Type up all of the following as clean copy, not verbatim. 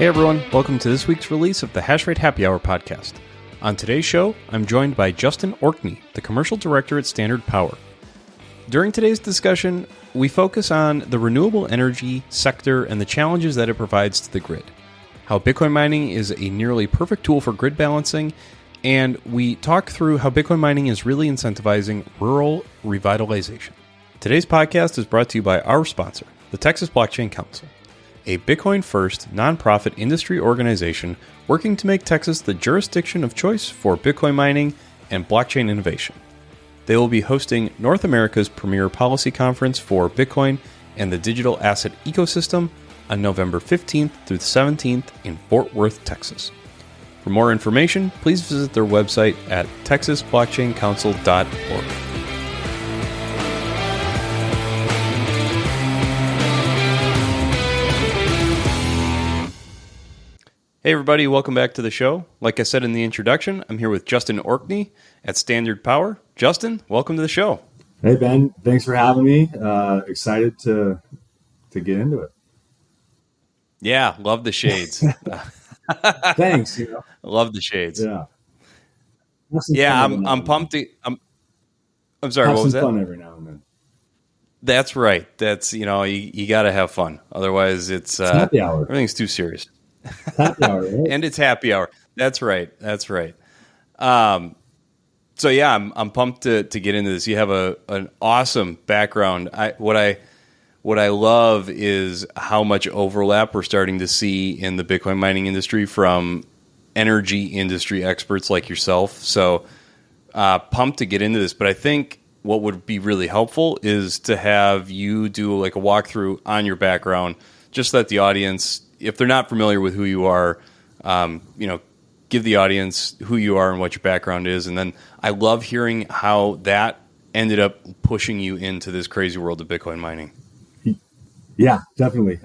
Hey everyone, welcome to this week's release of the Hashrate Happy Hour podcast. On today's show, I'm joined by Justin Orkney, the Commercial Director at Standard Power. During today's discussion, we focus on the renewable energy sector and the challenges that it provides to the grid, how Bitcoin mining is a nearly perfect tool for grid balancing, and we talk through how Bitcoin mining is really incentivizing rural revitalization. Today's podcast is brought to you by our sponsor, the Texas Blockchain Council, a Bitcoin-first nonprofit industry organization working to make Texas the jurisdiction of choice for Bitcoin mining and blockchain innovation. They will be hosting North America's premier policy conference for Bitcoin and the digital asset ecosystem on November 15th through the 17th in Fort Worth, Texas. For more information, please visit their website at texasblockchaincouncil.org. Hey everybody, welcome back to the show. Like I said in the introduction, I'm here with Justin Orkney at Standard Power. Justin, welcome to the show. Hey Ben, thanks for having me. Excited to get into it. Yeah, love the shades. Thanks. Love the shades. Yeah. I'm pumped. I'm sorry. What was that? Fun every now and then. That's right. That's you got to have fun. Otherwise, it's happy hour. Everything's too serious. Happy hour, right? And it's happy hour. That's right. So yeah, I'm pumped to get into this. You have an awesome background. What I love is how much overlap we're starting to see in the Bitcoin mining industry from energy industry experts like yourself. So pumped to get into this. But I think what would be really helpful is to have you do like a walkthrough on your background, just let the audience, if they're not familiar with who you are, give the audience who you are and what your background is. And then I love hearing how that ended up pushing you into this crazy world of Bitcoin mining. Yeah, definitely.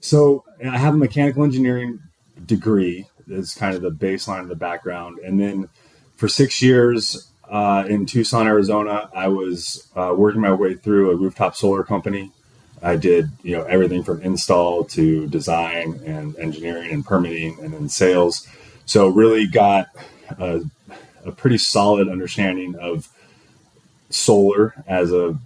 So I have a mechanical engineering degree. That's kind of the baseline of the background. And then for 6 years in Tucson, Arizona, I was working my way through a rooftop solar company. I did, everything from install to design and engineering and permitting and then sales. So really got a pretty solid understanding of solar as a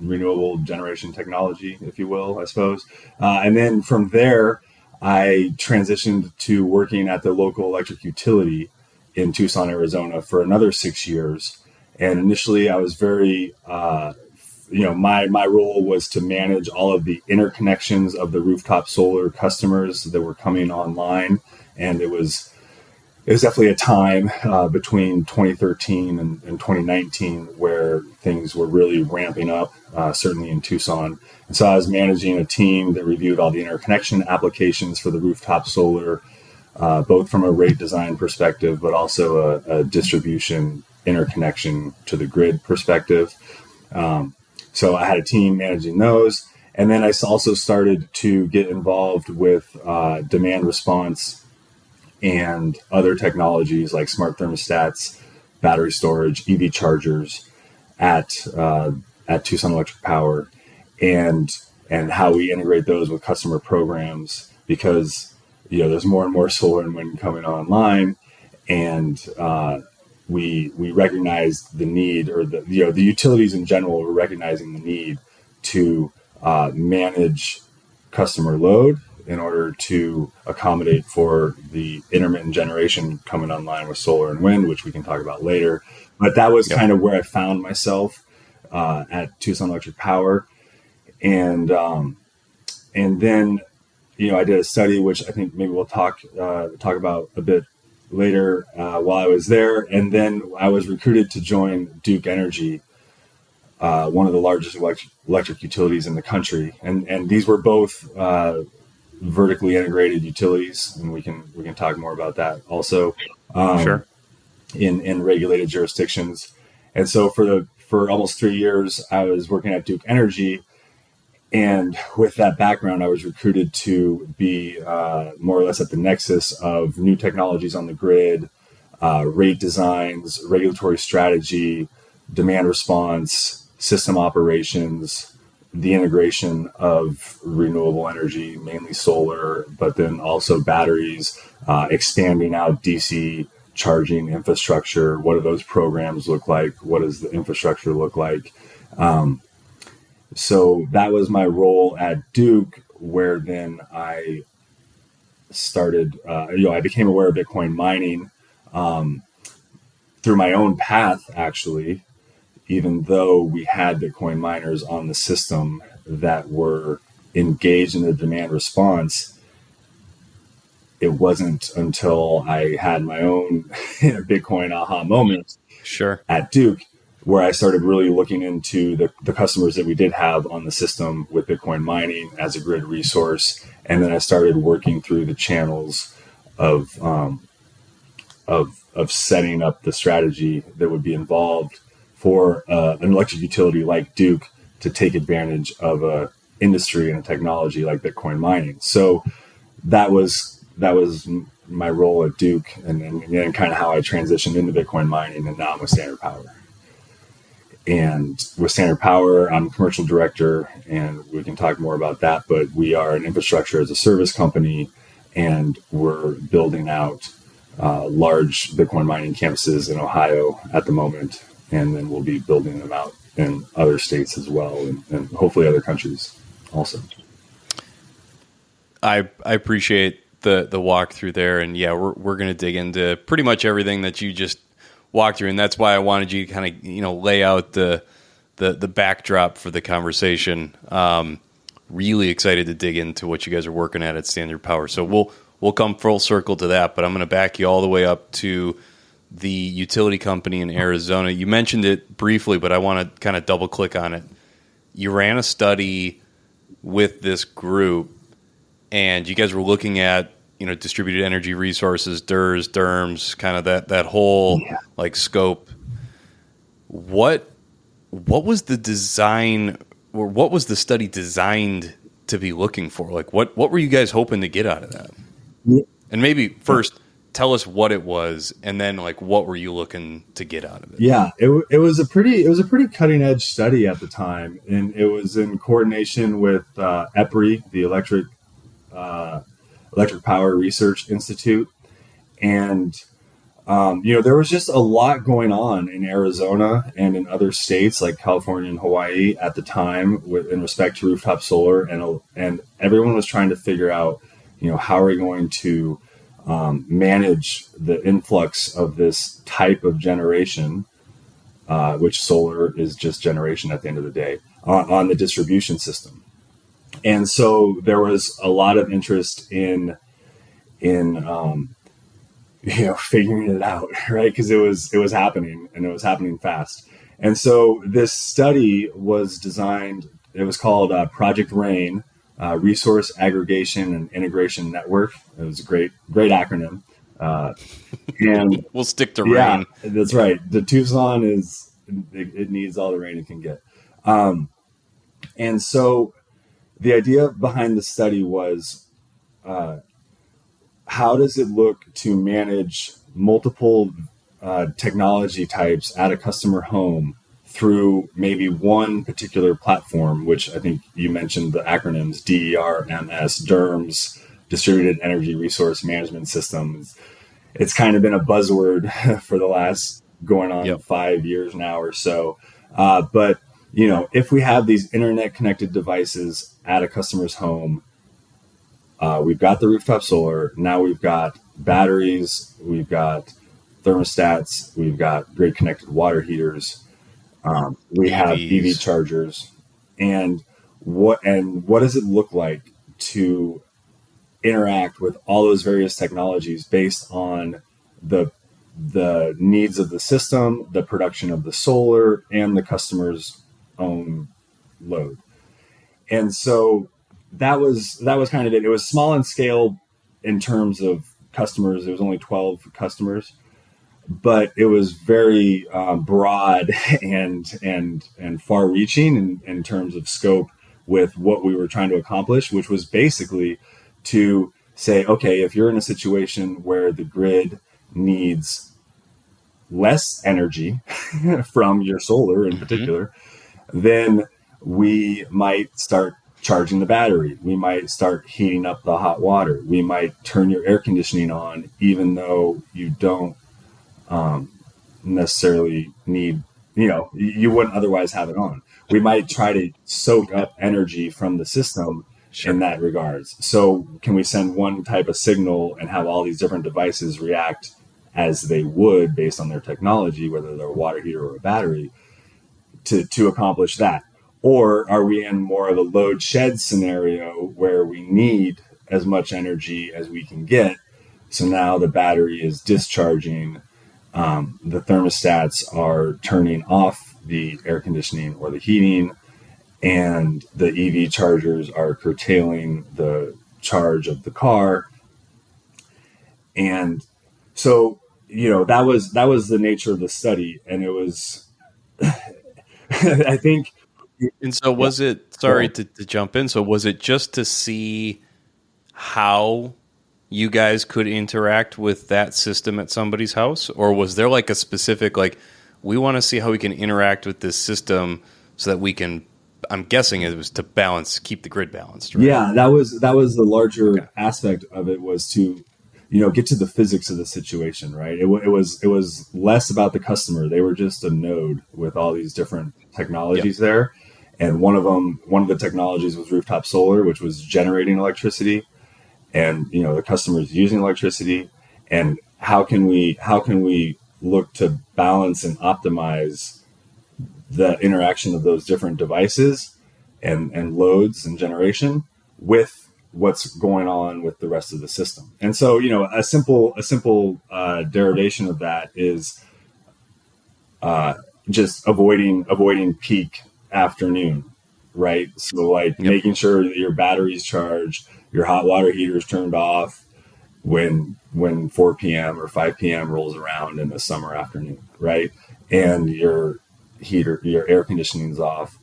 renewable generation technology, if you will, I suppose. And then from there, I transitioned to working at the local electric utility in Tucson, Arizona for another 6 years. And initially I was very, my role was to manage all of the interconnections of the rooftop solar customers that were coming online. And it was definitely a time between 2013 and 2019 where things were really ramping up, certainly in Tucson. And so I was managing a team that reviewed all the interconnection applications for the rooftop solar, both from a rate design perspective, but also a distribution interconnection to the grid perspective. So I had a team managing those. And then I also started to get involved with demand response and other technologies like smart thermostats, battery storage, EV chargers at Tucson Electric Power, and how we integrate those with customer programs, because there's more and more solar and wind coming online, and we recognized the need, or the utilities in general were recognizing the need to manage customer load in order to accommodate for the intermittent generation coming online with solar and wind, which we can talk about later. But that was kind of where I found myself at Tucson Electric Power. And then, I did a study, which I think maybe we'll talk about a bit later while I was there. And then I was recruited to join Duke Energy, one of the largest electric utilities in the country. And these were both vertically integrated utilities, and we can talk more about that also. Sure. In regulated jurisdictions. And so for almost 3 years, I was working at Duke Energy. And with that background, I was recruited to be more or less at the nexus of new technologies on the grid, rate designs, regulatory strategy, demand response, system operations, the integration of renewable energy, mainly solar, but then also batteries, expanding out DC charging infrastructure. What do those programs look like? What does the infrastructure look like? So that was my role at Duke, where then I started, I became aware of Bitcoin mining through my own path, actually, even though we had Bitcoin miners on the system that were engaged in the demand response. It wasn't until I had my own Bitcoin aha moment at Duke where I started really looking into the customers that we did have on the system with Bitcoin mining as a grid resource. And then I started working through the channels of setting up the strategy that would be involved for an electric utility like Duke to take advantage of a industry and a technology like Bitcoin mining. So that was my role at Duke, and kind of how I transitioned into Bitcoin mining, and now I'm with Standard Power. And with Standard Power, I'm commercial director, and we can talk more about that, but we are an infrastructure as a service company, and we're building out large Bitcoin mining campuses in Ohio at the moment, and then we'll be building them out in other states as well, and hopefully other countries also. I appreciate the walkthrough there, and yeah, we're going to dig into pretty much everything that you just walked through, and that's why I wanted you to kind of lay out the backdrop for the conversation. Really excited to dig into what you guys are working at Standard Power. So we'll come full circle to that, but I'm going to back you all the way up to the utility company in Arizona. You mentioned it briefly, but I want to kind of double click on it. You ran a study with this group, and you guys were looking at distributed energy resources, DERs, DERMS, kind of that whole scope. What was the design, or what was the study designed to be looking for? Like what were you guys hoping to get out of that? And maybe first tell us what it was, and then what were you looking to get out of it? Yeah, it was a pretty cutting edge study at the time, and it was in coordination with EPRI, the Electric Power Research Institute, and there was just a lot going on in Arizona and in other states like California and Hawaii at the time in respect to rooftop solar, and everyone was trying to figure out how are we going to manage the influx of this type of generation, which solar is just generation at the end of the day, on the distribution system. And so there was a lot of interest in figuring it out, right? Because it was happening, and it was happening fast. And so this study was designed. It was called Project RAIN, Resource Aggregation and Integration Network. It was a great acronym. And we'll stick to RAIN. Yeah, that's right. The Tucson it needs all the rain it can get. And so the idea behind the study was, how does it look to manage multiple technology types at a customer home through maybe one particular platform, which I think you mentioned the acronyms DER, MS, DERMS, Distributed Energy Resource Management Systems. It's kind of been a buzzword for the last going on 5 years now or so. But if we have these internet connected devices at a customer's home, we've got the rooftop solar. Now we've got batteries, we've got thermostats, we've got grid connected water heaters, we have EV chargers, and what does it look like to interact with all those various technologies based on the needs of the system, the production of the solar, and the customer's own load. And so that was kind of it. It was small in scale in terms of customers. There was only 12 customers, but it was very broad and far-reaching in terms of scope with what we were trying to accomplish, which was basically to say, okay, if you're in a situation where the grid needs less energy from your solar in particular, then we might start charging the battery. We might start heating up the hot water. We might turn your air conditioning on, even though you don't necessarily need, you wouldn't otherwise have it on. We might try to soak up energy from the system in that regards. So can we send one type of signal and have all these different devices react as they would based on their technology, whether they're a water heater or a battery, to accomplish that? Or are we in more of a load shed scenario where we need as much energy as we can get? So now the battery is discharging, the thermostats are turning off the air conditioning or the heating, and the EV chargers are curtailing the charge of the car. And so, that was the nature of the study. And it was, I think. And so was it, sorry to jump in. So was it just to see how you guys could interact with that system at somebody's house? Or was there like a specific, like, we want to see how we can interact with this system so that we can, I'm guessing it was to keep the grid balanced, right? Yeah, that was the larger aspect of it, was to, get to the physics of the situation, right? It was less about the customer. They were just a node with all these different technologies there. And one of the technologies was rooftop solar, which was generating electricity, and the customer is using electricity. And how can we look to balance and optimize the interaction of those different devices and loads and generation with what's going on with the rest of the system? And so, a simple derivation of that is just avoiding peak afternoon, right? So like making sure that your battery's charged, your hot water heater is turned off when 4 p.m. or 5 p.m. rolls around in the summer afternoon, right? And your air conditioning's off,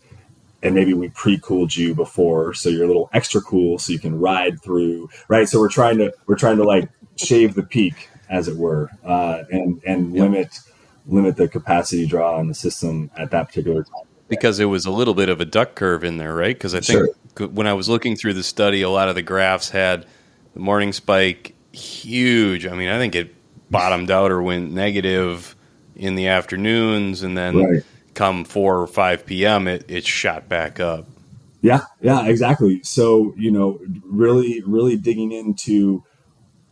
and maybe we pre-cooled you before, so you're a little extra cool, so you can ride through, right? So we're trying to like shave the peak, as it were, and limit the capacity draw on the system at that particular time. Because it was a little bit of a duck curve in there, right? Because I think when I was looking through the study, a lot of the graphs had the morning spike huge. I mean, I think it bottomed out or went negative in the afternoons, and then come 4 or 5 p.m., it shot back up. Yeah, exactly. So, really, really digging into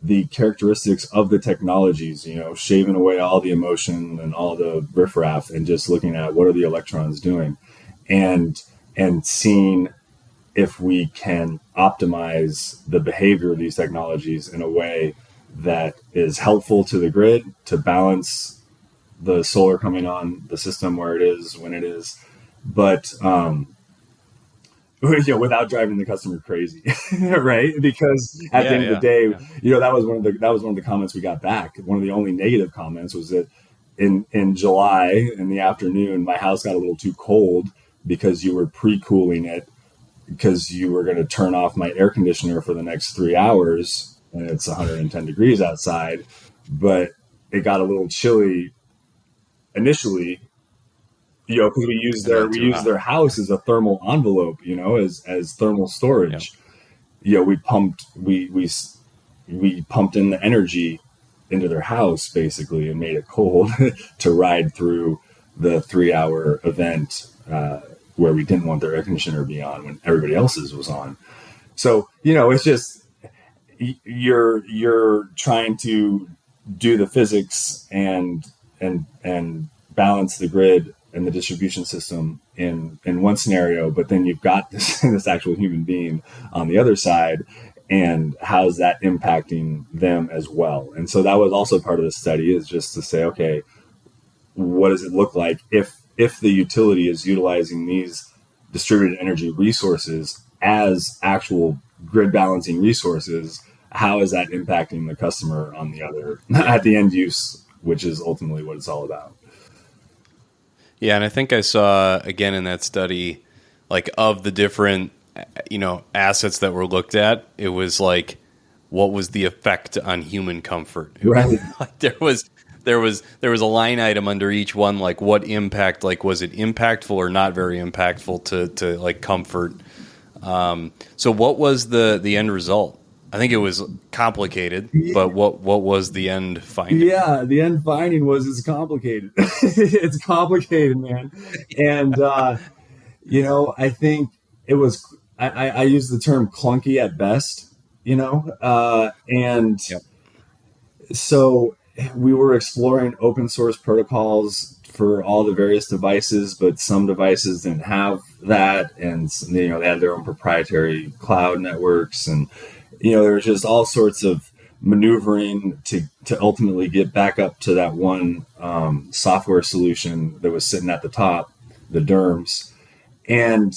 the characteristics of the technologies, shaving away all the emotion and all the riffraff, and just looking at what are the electrons doing, and seeing if we can optimize the behavior of these technologies in a way that is helpful to the grid to balance the solar coming on the system where it is, when it is, but without driving the customer crazy, right? Because at the end of the day, that was one of the comments we got back. One of the only negative comments was that in July in the afternoon, my house got a little too cold because you were pre-cooling it, because you were going to turn off my air conditioner for the next 3 hours, and it's 110 degrees outside, but it got a little chilly initially, because we use their house as a thermal envelope, as thermal storage. We pumped in the energy into their house basically and made it cold to ride through the 3-hour event where we didn't want their air conditioner to be on when everybody else's was on. So, it's just, you're trying to do the physics and balance the grid and the distribution system in one scenario, but then you've got this actual human being on the other side, and how's that impacting them as well? And so that was also part of the study, is just to say, okay, what does it look like if the utility is utilizing these distributed energy resources as actual grid balancing resources? How is that impacting the customer on the other, at the end use, which is ultimately what it's all about? Yeah, and I think I saw, again, in that study, like, of the different, assets that were looked at, it was like, what was the effect on human comfort? Right. Like, there there was a line item under each one, like what impact, like was it impactful or not very impactful to like comfort. So what was the end result? I think it was complicated, but what was the end finding? Yeah, the end finding was it's complicated. It's complicated, man. And I think it was. I use the term clunky at best. And Yep. so we were exploring open source protocols for all the various devices, but some devices didn't have that, and they had their own proprietary cloud networks, and there was just all sorts of maneuvering to ultimately get back up to that one software solution that was sitting at the top, the DERMS, and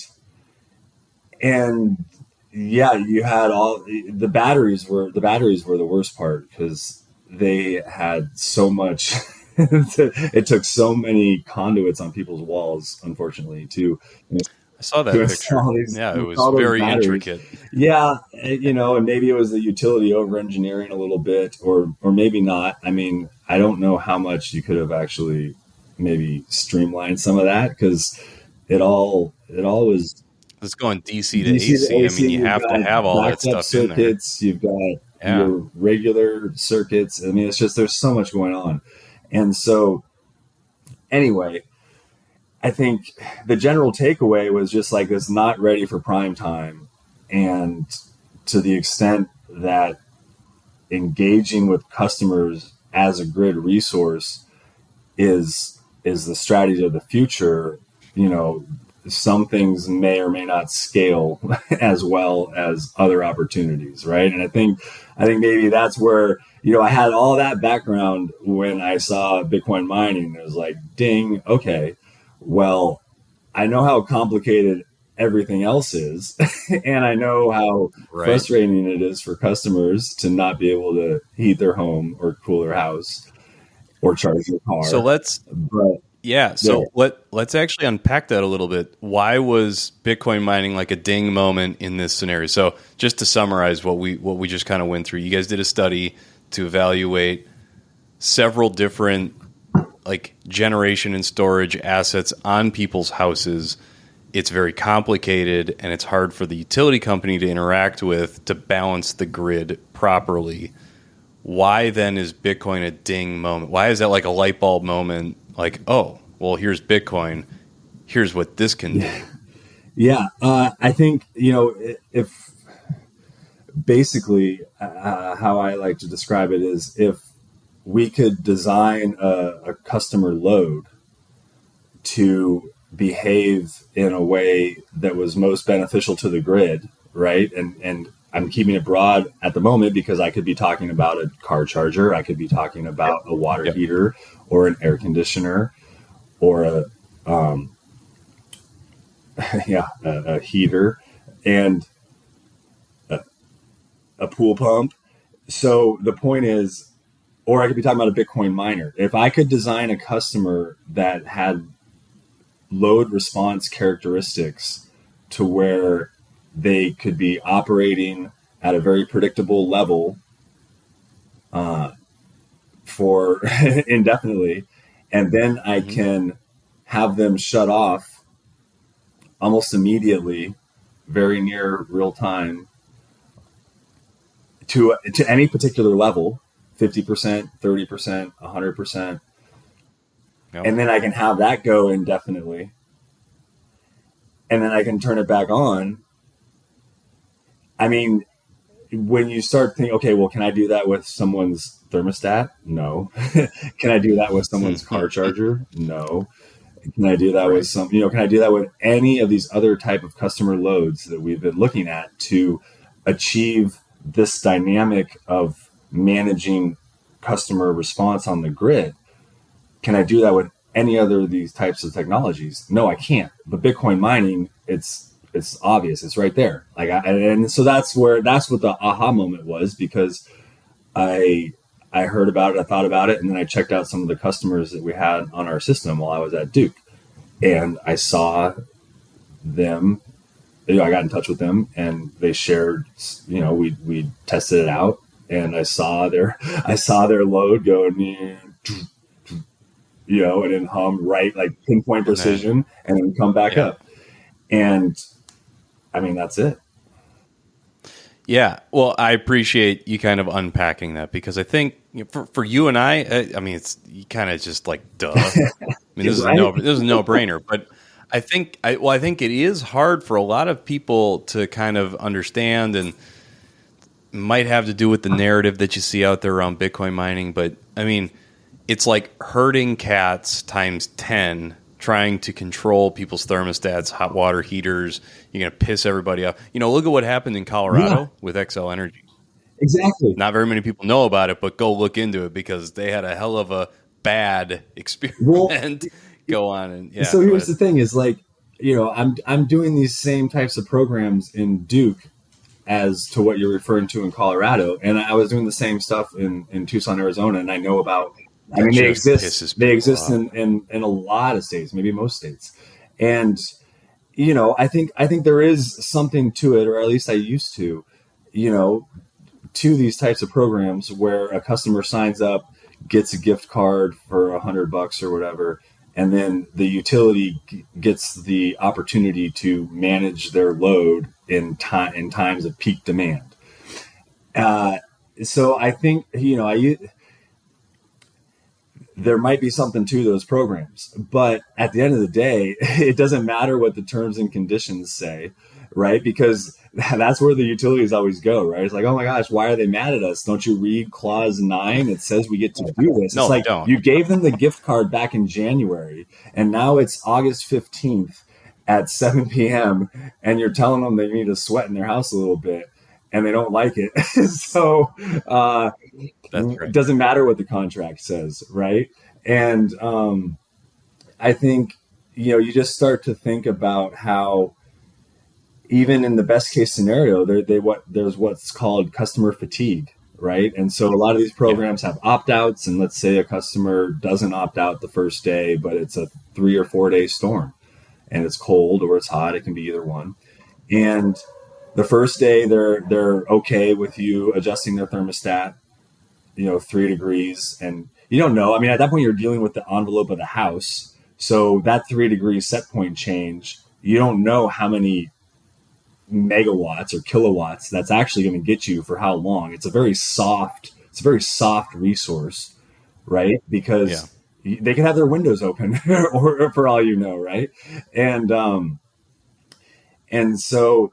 yeah, you had all the batteries were the worst part because they had so much. It took so many conduits on people's walls, unfortunately, to. I saw that picture. It was very intricate. Yeah, and maybe it was the utility over engineering a little bit, or maybe not. I mean, I don't know how much you could have actually maybe streamlined some of that because it all was. It's going DC to AC. I mean, you have to have all that stuff circuits, in there. You've got your regular circuits. I mean, it's just there's so much going on, and so anyway. I think the general takeaway was just like it's not ready for prime time. And to the extent that engaging with customers as a grid resource is the strategy of the future, some things may or may not scale as well as other opportunities, right? And I think maybe that's where, I had all that background when I saw Bitcoin mining. It was like, ding, okay. Well, I know how complicated everything else is, and I know how frustrating it is for customers to not be able to heat their home or cool their house or charge their car. So let's actually unpack that a little bit. Why was Bitcoin mining like a ding moment in this scenario? So just to summarize what we just kind of went through, you guys did a study to evaluate several different like generation and storage assets on people's houses. It's very complicated and it's hard for the utility company to interact with to balance the grid properly. Why then is Bitcoin a ding moment? Why is that like a light bulb moment? Like, oh, well, here's Bitcoin. Here's what this can do. Yeah. I think, if basically how I like to describe it is if we could design a customer load to behave in a way that was most beneficial to the grid, right? And I'm keeping it broad at the moment because I could be talking about a car charger, I could be talking about a water heater or an air conditioner or a heater and a pool pump. So the point is, or I could be talking about a Bitcoin miner. If I could design a customer that had load response characteristics to where they could be operating at a very predictable level for indefinitely, and then I can have them shut off almost immediately, very near real time, to any particular level, 50%, 30%, 100%. Yep. And then I can have that go indefinitely. And then I can turn it back on. I mean, when you start thinking, okay, well, can I do that with someone's thermostat? No. Can I do that with someone's car charger? No. Can I do that with can I do that with any of these other type of customer loads that we've been looking at to achieve this dynamic of managing customer response on the grid? Can I do that with any other of these types of technologies? No, I can't. But Bitcoin mining, it's obvious. It's right there. And so that's what the aha moment was, because I heard about it, I thought about it, and then I checked out some of the customers that we had on our system while I was at Duke, and I saw them. I got in touch with them, and they shared. We tested it out, and I saw their load go, and then hum right, like pinpoint precision, and then come back Yeah. up. And I mean, that's it. Yeah. Well, I appreciate you kind of unpacking that, because I think for you and I mean, it's you kind of just like, duh. I mean, this is a no brainer, but I think it is hard for a lot of people to kind of understand, and might have to do with the narrative that you see out there around Bitcoin mining. But I mean, it's like herding cats times 10, trying to control people's thermostats, hot water heaters. You're going to piss everybody off. Look at what happened in Colorado with XL Energy. Exactly. Not very many people know about it, but go look into it, because they had a hell of a bad experiment go on. And so here's the thing is, like, I'm doing these same types of programs in Duke as to what you're referring to in Colorado. And I was doing the same stuff in Tucson, Arizona. And I know about, they exist in a lot of states, maybe most states. And, I think there is something to it, or at least I used to these types of programs where a customer signs up, gets a gift card for $100 or whatever, and then the utility gets the opportunity to manage their load in times of peak demand. So I think there might be something to those programs, but at the end of the day, it doesn't matter what the terms and conditions say, right? Because that's where the utilities always go, right? It's like, oh my gosh, why are they mad at us? Don't you read clause 9? It says we get to do this. No, it's like, don't. You gave them the gift card back in January, and now it's August 15th at 7 p.m. and you're telling them they need to sweat in their house a little bit, and they don't like it. So that's right. It doesn't matter what the contract says, right? And I think, you just start to think about how, even in the best case scenario, there's what's called customer fatigue, right? And so a lot of these programs have opt-outs, and let's say a customer doesn't opt out the first day, but it's a 3 or 4 day storm, and it's cold or it's hot. It can be either one. And the first day they're okay with you adjusting their thermostat, 3 degrees, and you don't know. I mean, at that point, you're dealing with the envelope of the house, so that 3 degree set point change, you don't know how many megawatts or kilowatts that's actually going to get you for how long. It's a very soft resource, right? Because they can have their windows open or for all you know, right? And so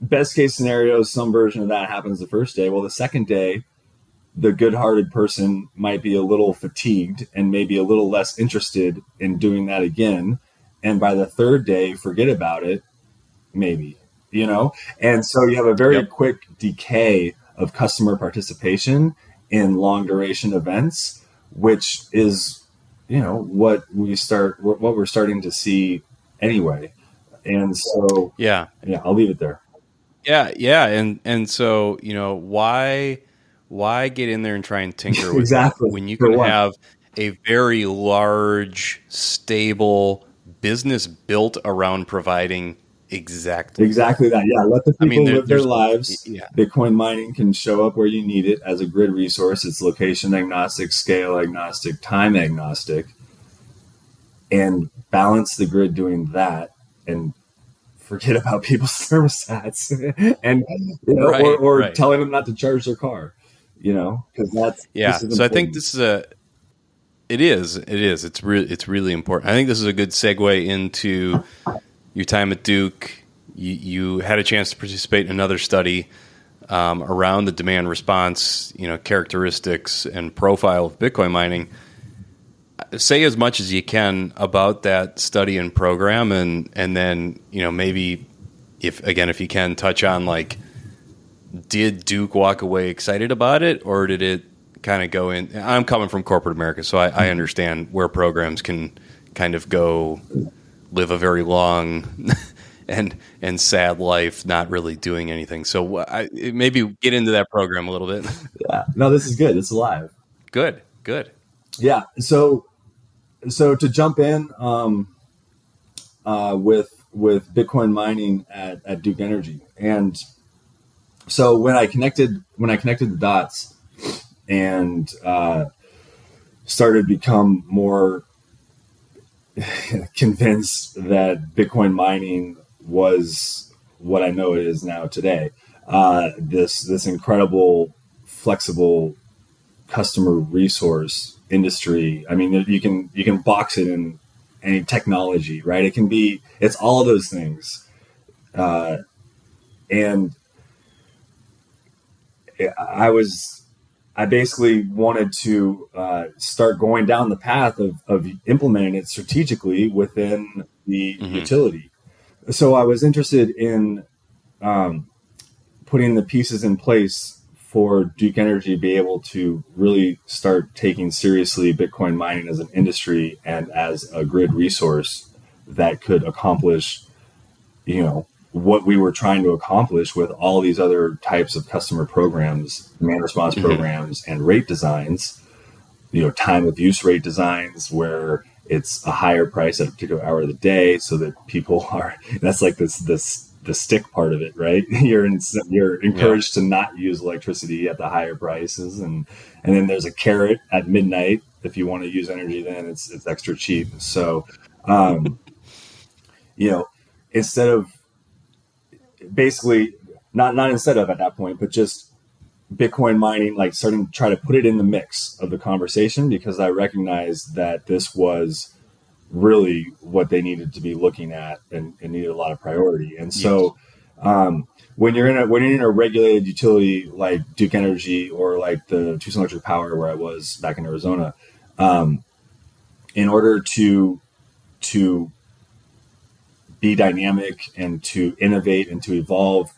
best case scenario, some version of that happens the first day. Well, the second day, the good-hearted person might be a little fatigued and maybe a little less interested in doing that again. And by the third day, forget about it, maybe. And so you have a very quick decay of customer participation in long duration events, which is, what we're starting to see anyway. And so, I'll leave it there. Yeah. And so, why get in there and try and tinker with exactly that when you can have a very large, stable business built around providing exactly that. Yeah, let the people live their lives. Bitcoin mining can show up where you need it as a grid resource. It's location agnostic, scale agnostic, time agnostic, and balance the grid doing that, and forget about people's thermostats and telling them not to charge their car, because that's So I think this is it is it's really important. I think this is a good segue into your time at Duke. You had a chance to participate in another study around the demand response, characteristics and profile of Bitcoin mining. Say as much as you can about that study and program, and then maybe if you can touch on, like, did Duke walk away excited about it, or did it kind of go in? I'm coming from corporate America, so I understand where programs can kind of go live a very long and sad life, not really doing anything. So maybe get into that program a little bit. Yeah, no, this is good. It's alive. Good. Yeah. So to jump in with Bitcoin mining at Duke Energy, and so when I connected the dots, and started to become more convinced that Bitcoin mining was what I know it is now today. This incredible, flexible customer resource industry. I mean, you can box it in any technology, right? It's all of those things. And I basically wanted to start going down the path of implementing it strategically within the utility. So I was interested in putting the pieces in place for Duke Energy to be able to really start taking seriously Bitcoin mining as an industry and as a grid resource that could accomplish, what we were trying to accomplish with all these other types of customer programs, demand response programs, and rate designs, time of use rate designs where it's a higher price at a particular hour of the day so that people that's like the stick part of it, right? You're encouraged to not use electricity at the higher prices. And then there's a carrot at midnight. If you want to use energy, then it's extra cheap. So, instead of basically not instead of at that point, but just Bitcoin mining, like starting to try to put it in the mix of the conversation, because I recognized that this was really what they needed to be looking at and needed a lot of priority. And so when you're in a regulated utility like Duke Energy or like the Tucson Electric Power, where I was back in Arizona, in order to be dynamic and to innovate and to evolve,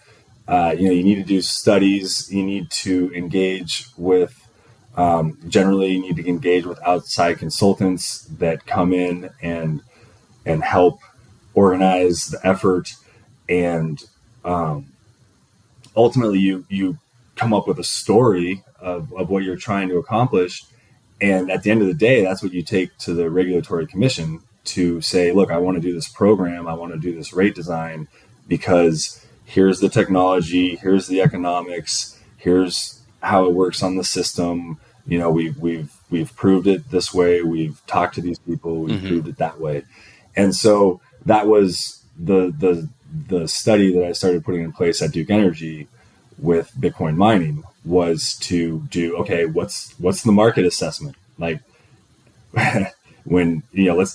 you need to do studies. You need to engage with, generally you need to engage with outside consultants that come in and help organize the effort. And ultimately you come up with a story of what you're trying to accomplish. And at the end of the day, that's what you take to the regulatory commission to say, look, I want to do this program. I want to do this rate design because here's the technology, here's the economics, here's how it works on the system. We've proved it this way. We've talked to these people. We've proved it that way. And so that was the study that I started putting in place at Duke Energy with Bitcoin mining, was to do, okay, what's the market assessment? Like when,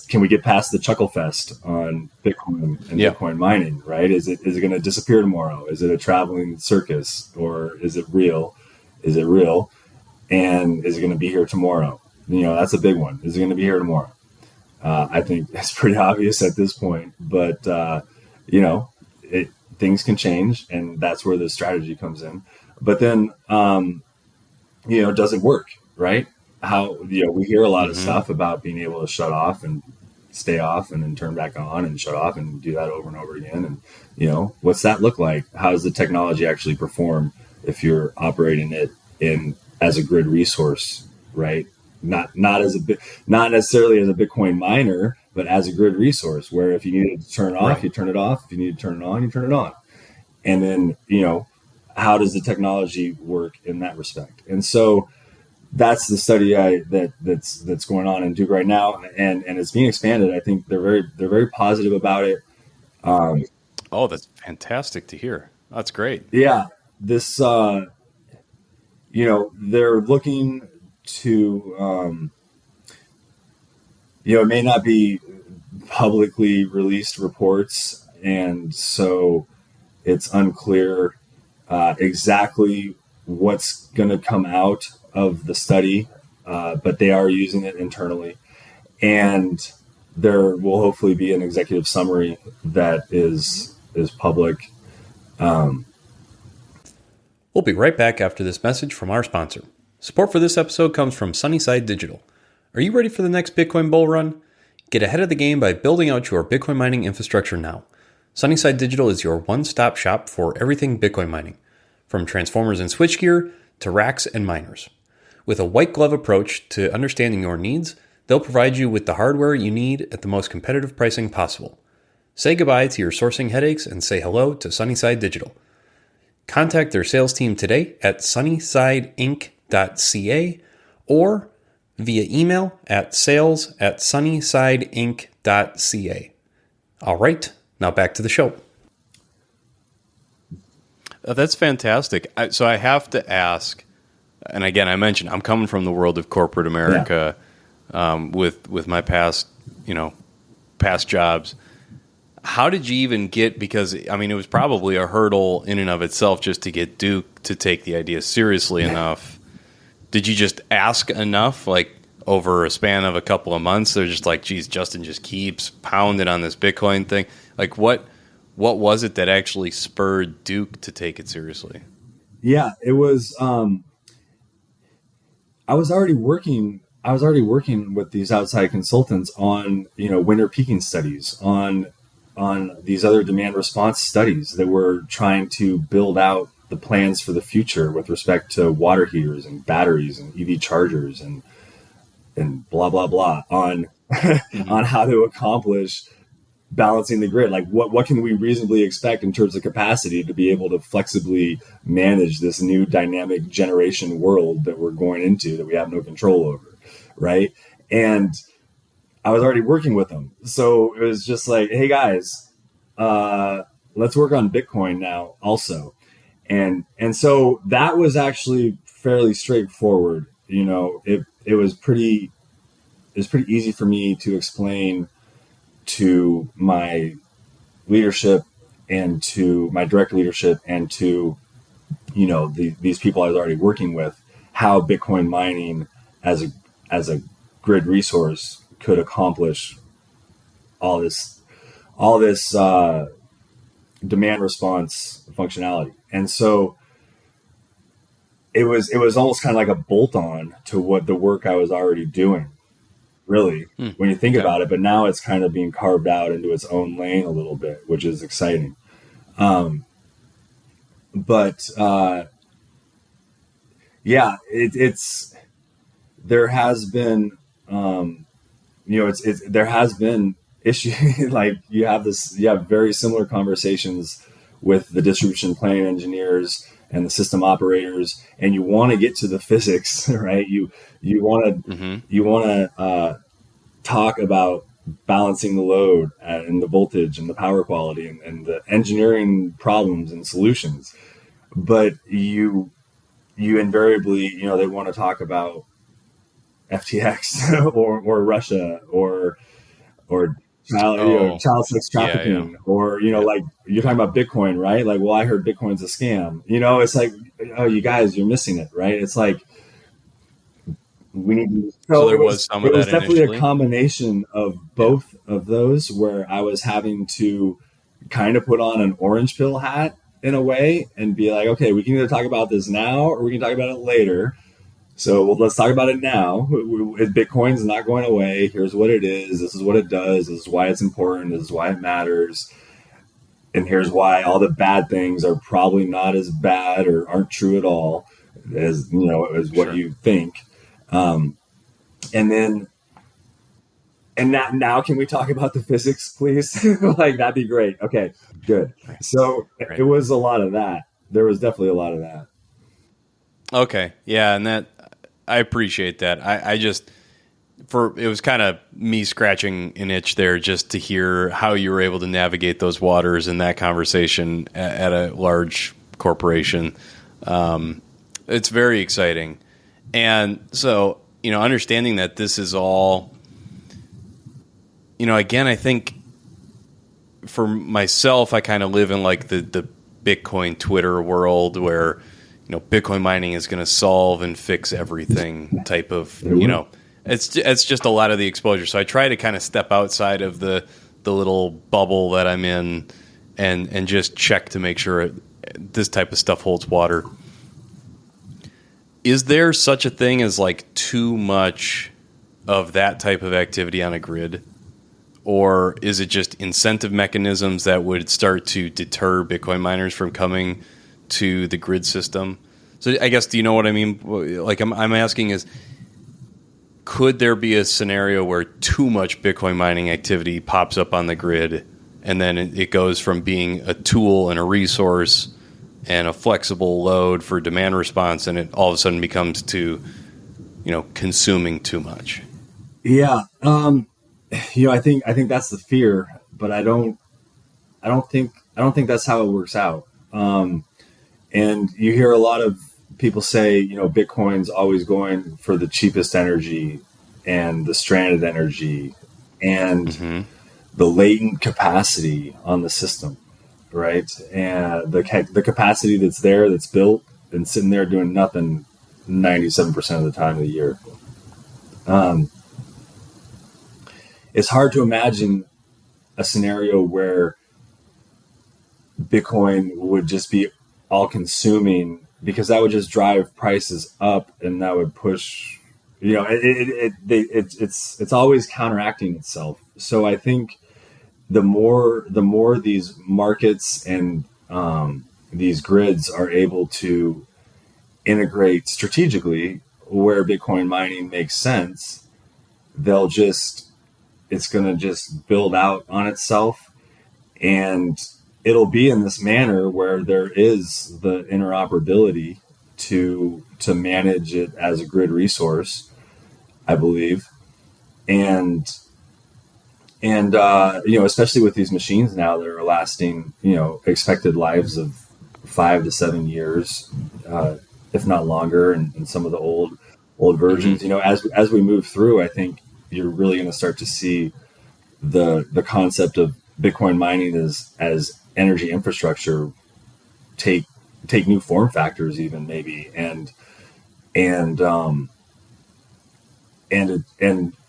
can we get past the chuckle fest on Bitcoin and Bitcoin mining, right? Is it going to disappear tomorrow? Is it a traveling circus, or is it real? Is it real? And is it going to be here tomorrow? That's a big one. Is it going to be here tomorrow? I think it's pretty obvious at this point, but things can change, and that's where the strategy comes in. But then, does it work, right? How, we hear a lot of stuff about being able to shut off and stay off and then turn back on and shut off and do that over and over again. And, what's that look like? How does the technology actually perform if you're operating it as a grid resource, right? Not necessarily as a Bitcoin miner, but as a grid resource, where if you needed to turn it off, you turn it off. If you need to turn it on, you turn it on. And then, how does the technology work in that respect? And so that's the study that's going on in Duke right now, and it's being expanded. I think they're very positive about it. Oh, that's fantastic to hear. That's great. Yeah, this they're looking to it may not be publicly released reports, and so it's unclear exactly what's going to come out of the study, but they are using it internally, and there will hopefully be an executive summary that is public. We'll be right back after this message from our sponsor. Support for this episode comes from Sunnyside Digital. Are you ready for the next Bitcoin bull run? Get ahead of the game by building out your Bitcoin mining infrastructure now. Sunnyside Digital is your one-stop shop for everything Bitcoin mining, from transformers and switchgear to racks and miners. With a white glove approach to understanding your needs, they'll provide you with the hardware you need at the most competitive pricing possible. Say goodbye to your sourcing headaches and say hello to Sunnyside Digital. Contact their sales team today at sunnysideinc.ca or via email at sales@sunnysideinc.ca. All right, now back to the show. That's fantastic. So I have to ask, and again, I mentioned I'm coming from the world of corporate America, with my past jobs. How did you even get? Because I mean, it was probably a hurdle in and of itself just to get Duke to take the idea seriously enough. Did you just ask enough, like over a span of a couple of months? They're just like, geez, Justin just keeps pounding on this Bitcoin thing. Like, what was it that actually spurred Duke to take it seriously? Yeah, it was. I was already working with these outside consultants on winter peaking studies, on these other demand response studies that were trying to build out the plans for the future with respect to water heaters and batteries and EV chargers and blah blah blah on on how to accomplish balancing the grid. Like what can we reasonably expect in terms of capacity to be able to flexibly manage this new dynamic generation world that we're going into that we have no control over, right? And I was already working with them, so it was just like, hey guys, let's work on Bitcoin now also. And so that was actually fairly straightforward. It was pretty easy for me to explain to my leadership and to my direct leadership and to these people I was already working with how Bitcoin mining as a grid resource could accomplish all this demand response functionality. And so it was almost kind of like a bolt on to what the work I was already doing, really, when you think about it. But now it's kind of being carved out into its own lane a little bit, which is exciting. It's there has been there has been issue like you have very similar conversations with the distribution planning engineers and the system operators, and you want to get to the physics, right? You want to talk about balancing the load and the voltage and the power quality and the engineering problems and solutions, but you invariably they want to talk about FTX or Russia or child sex trafficking, or like you're talking about Bitcoin, right? Like, well, I heard Bitcoin's a scam. It's like, oh, you guys, you're missing it, right? It's like we need to. So there was some of that. It was definitely initially a combination of both of those, where I was having to kind of put on an orange pill hat in a way and be like, okay, we can either talk about this now or we can talk about it later. So let's talk about it now. Bitcoin's not going away. Here's what it is. This is what it does. This is why it's important. This is why it matters. And here's why all the bad things are probably not as bad or aren't true at all as what you think. And now can we talk about the physics, please? Like, that'd be great. Okay, good. So it was a lot of that. There was definitely a lot of that. Okay. Yeah. And that, I appreciate that. It was kind of me scratching an itch there just to hear how you were able to navigate those waters in that conversation at a large corporation. It's very exciting. And so, understanding that this is all, again, I think for myself, I kind of live in like the Bitcoin Twitter world where, Bitcoin mining is going to solve and fix everything type of, it's just a lot of the exposure. So I try to kind of step outside of the little bubble that I'm in and just check to make sure this type of stuff holds water. Is there such a thing as like too much of that type of activity on a grid? Or is it just incentive mechanisms that would start to deter Bitcoin miners from coming to the grid system? So I guess, do you know what I mean? Like I'm asking is, could there be a scenario where too much Bitcoin mining activity pops up on the grid and then it goes from being a tool and a resource and a flexible load for demand response, and it all of a sudden becomes to consuming too much? Yeah. I think that's the fear, but I don't think that's how it works out. And you hear a lot of people say, Bitcoin's always going for the cheapest energy and the stranded energy and the latent capacity on the system, right? And the capacity that's there, that's built and sitting there doing nothing 97% of the time of the year. It's hard to imagine a scenario where Bitcoin would just be all consuming, because that would just drive prices up and that would push, it's always counteracting itself. So I think the more these markets and these grids are able to integrate strategically where Bitcoin mining makes sense, it's going to just build out on itself, and it'll be in this manner where there is the interoperability to manage it as a grid resource, I believe. And especially with these machines now that are lasting, expected lives of 5 to 7 years, if not longer, and some of the old versions, as we move through, I think you're really going to start to see the concept of Bitcoin mining as energy infrastructure take new form factors, even maybe, and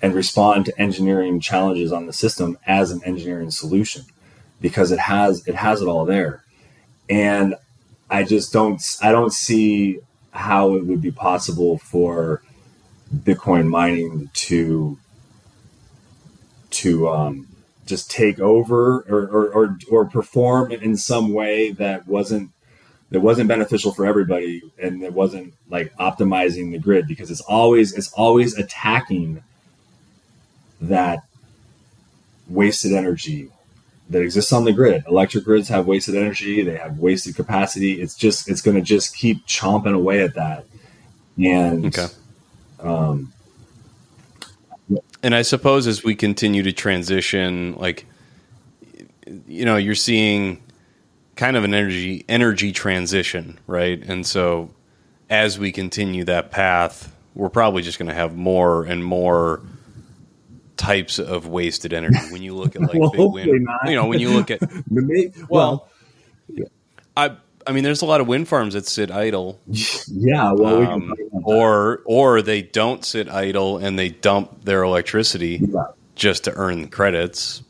respond to engineering challenges on the system as an engineering solution, because it has it all there. And I don't see how it would be possible for Bitcoin mining to just take over or perform in some way that wasn't beneficial for everybody, and it wasn't like optimizing the grid, because it's always attacking that wasted energy that exists on the grid. Electric grids have wasted energy, they have wasted capacity. It's going to just keep chomping away at that. And okay. And I suppose as we continue to transition, you're seeing kind of an energy transition, right? And so as we continue that path, we're probably just going to have more and more types of wasted energy. When you look at big wind, when you look at I mean, there's a lot of wind farms that sit idle. Yeah, or they don't sit idle and they dump their electricity just to earn the credits.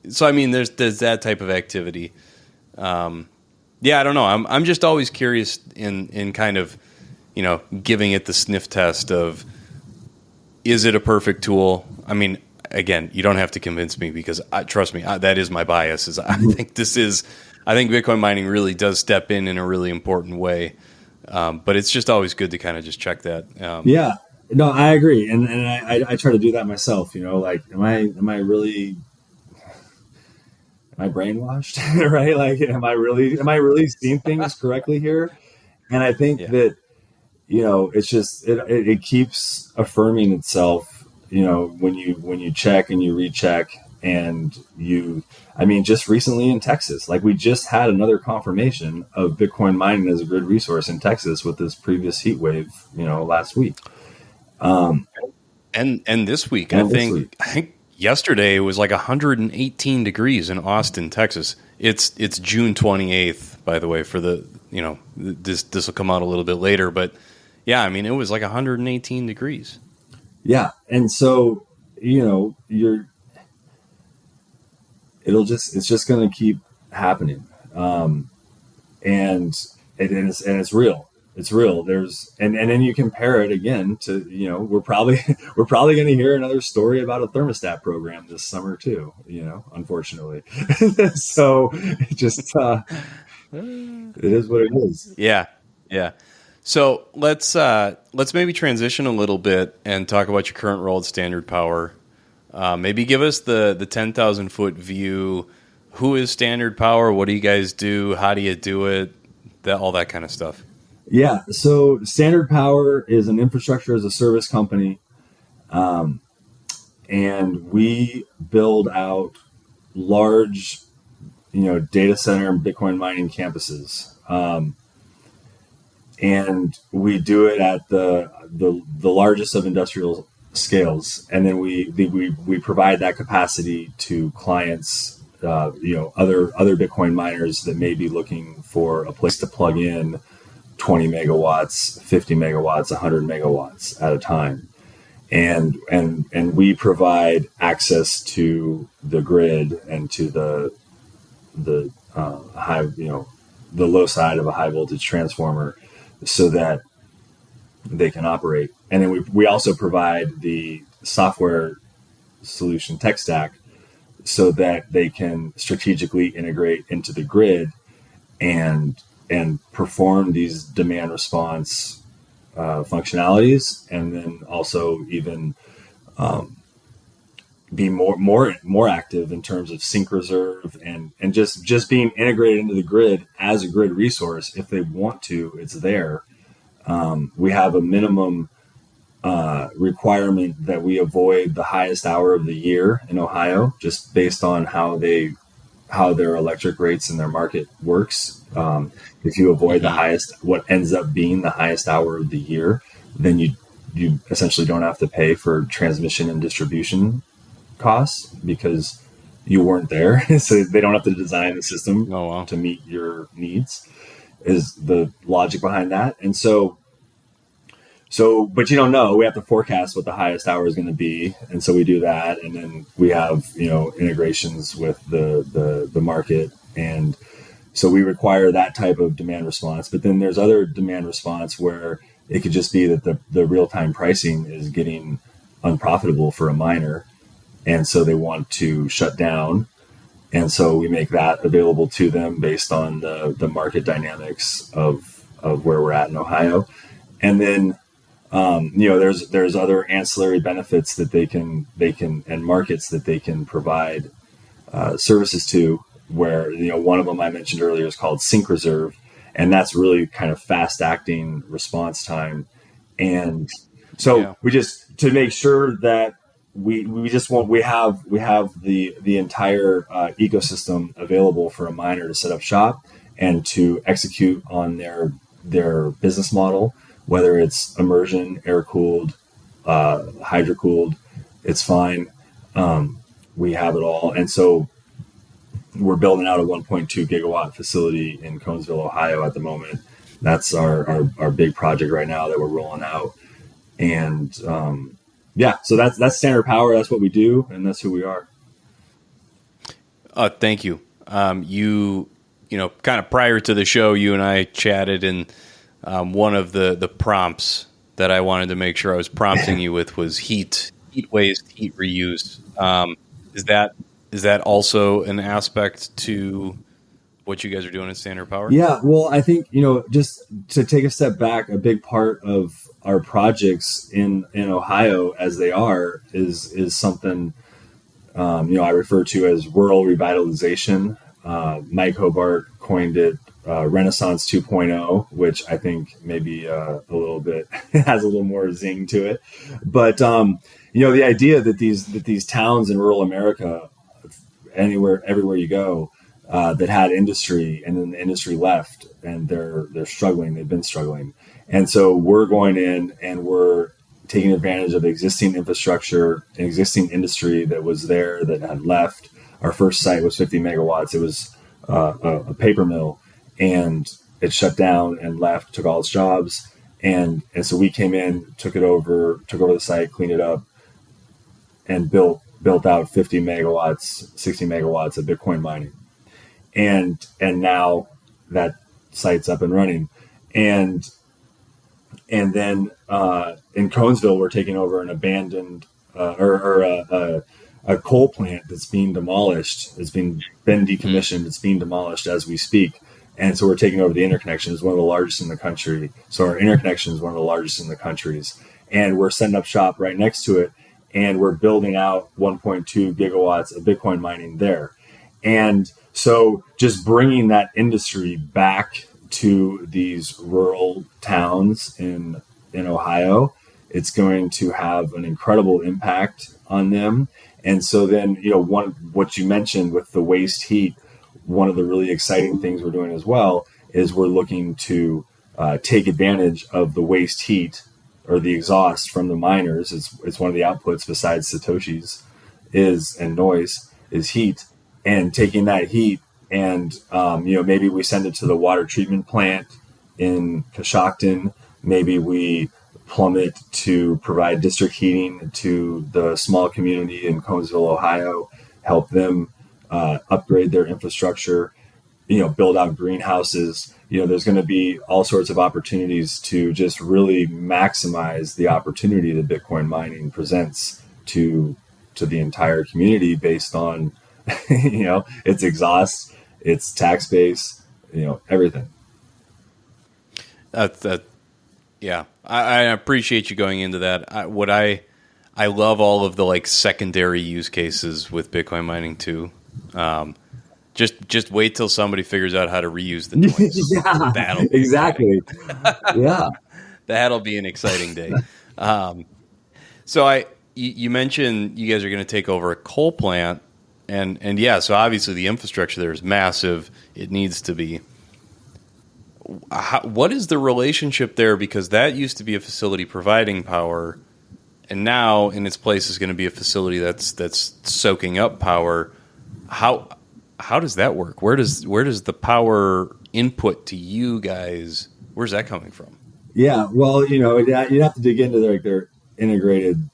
So I mean, there's that type of activity. I don't know. I'm just always curious in kind of giving it the sniff test of, is it a perfect tool? I mean, again, you don't have to convince me, because trust me, that is my bias. I think Bitcoin mining really does step in a really important way. But it's just always good to kind of just check that. Yeah, no, I agree. And I try to do that myself, am I really brainwashed? Right? Like, am I really seeing things correctly here? And I think that, it's just, it keeps affirming itself, when you check and you recheck, and just recently in Texas, we just had another confirmation of Bitcoin mining as a grid resource in Texas with this previous heat wave, last week. And this week, I think yesterday it was 118 degrees in Austin, Texas. It's June 28th, by the way, for the, this will come out a little bit later, but yeah, I mean, it was 118 degrees. Yeah. And so, it's just going to keep happening. And it's real. It's real. And then you compare it again to, we're probably going to hear another story about a thermostat program this summer too, unfortunately. So it just, it is what it is. Yeah. Yeah. So let's maybe transition a little bit and talk about your current role at Standard Power. Maybe give us the 10,000 foot view. Who is Standard Power? What do you guys do? How do you do it? All that kind of stuff. Yeah. So Standard Power is an infrastructure as a service company. And we build out large, data center and Bitcoin mining campuses. And we do it at the largest of industrial scales. And then we provide that capacity to clients, other Bitcoin miners that may be looking for a place to plug in 20 megawatts, 50 megawatts, 100 megawatts at a time. And we provide access to the grid and to the high, the low side of a high voltage transformer, so that they can operate. And then we also provide the software solution tech stack so that they can strategically integrate into the grid and perform these demand response functionalities, and then also even be more active in terms of sync reserve and just being integrated into the grid as a grid resource. If they want to, it's there. We have a minimum requirement that we avoid the highest hour of the year in Ohio, just based on how their electric rates and their market works. If you avoid the highest, what ends up being the highest hour of the year, then you essentially don't have to pay for transmission and distribution costs because you weren't there. So they don't have to design the system to meet your needs, is the logic behind that. And so, but you don't know, we have to forecast what the highest hour is going to be. And so we do that. And then we have, integrations with the market. And so we require that type of demand response. But then there's other demand response where it could just be that the real-time pricing is getting unprofitable for a miner. And so they want to shut down. And so we make that available to them based on the market dynamics of where we're at in Ohio. And then, there's other ancillary benefits that they can and markets that they can provide services to, where, one of them I mentioned earlier is called sync reserve. And that's really kind of fast acting response time. And so we just, to make sure that we have the entire ecosystem available for a miner to set up shop and to execute on their business model, whether it's immersion, air cooled, hydro cooled, it's fine. We have it all. And so we're building out a 1.2 gigawatt facility in Conesville, Ohio at the moment. That's our big project right now that we're rolling out. And so that's Standard Power. That's what we do, and that's who we are. Thank you. Kind of prior to the show, you and I chatted, and one of the prompts that I wanted to make sure I was prompting you with was heat waste, heat reuse. Is that also an aspect to what you guys are doing at Standard Power? Yeah, well, I think, just to take a step back, a big part of our projects in Ohio as they are is something, I refer to as rural revitalization. Mike Hobart coined it Renaissance 2.0, which I think maybe a little bit has a little more zing to it. But, the idea that these towns in rural America, everywhere you go, that had industry, and then the industry left, and they're struggling. They've been struggling. And so we're going in and we're taking advantage of existing infrastructure, an existing industry that was there that had left. Our first site was 50 megawatts. It was a paper mill, and it shut down and left, took all its jobs. And so we came in, took over the site, cleaned it up, and built out 50 megawatts, 60 megawatts of Bitcoin mining. And now that site's up and running. And then in Conesville, we're taking over an abandoned a coal plant that's being demolished. It's been decommissioned. It's being demolished as we speak. And so we're taking over the interconnection. It's one of the largest in the country. So our interconnection is one of the largest in the countries. And we're setting up shop right next to it. And we're building out 1.2 gigawatts of Bitcoin mining there. And so just bringing that industry back to these rural towns in Ohio, it's going to have an incredible impact on them. And so then, what you mentioned with the waste heat, one of the really exciting things we're doing as well is we're looking to take advantage of the waste heat or the exhaust from the miners. It's one of the outputs besides Satoshi's and noise is heat, and taking that heat and maybe we send it to the water treatment plant in Coshocton. Maybe we plumb it to provide district heating to the small community in Conesville, Ohio, help them upgrade their infrastructure, build out greenhouses. There's going to be all sorts of opportunities to just really maximize the opportunity that Bitcoin mining presents to the entire community based on, its exhaust, its tax base, everything. Yeah. I appreciate you going into that. I love all of the secondary use cases with Bitcoin mining too. Just wait till somebody figures out how to reuse the noise. Yeah, exactly. Yeah, that'll be an exciting day. So you mentioned you guys are going to take over a coal plant, and yeah, so obviously the infrastructure there is massive. It needs to be. What is the relationship there? Because that used to be a facility providing power, and now in its place is going to be a facility that's soaking up power. How does that work? Where does the power input to you guys? Where's that coming from? Yeah, well, you'd have to dig into their integrated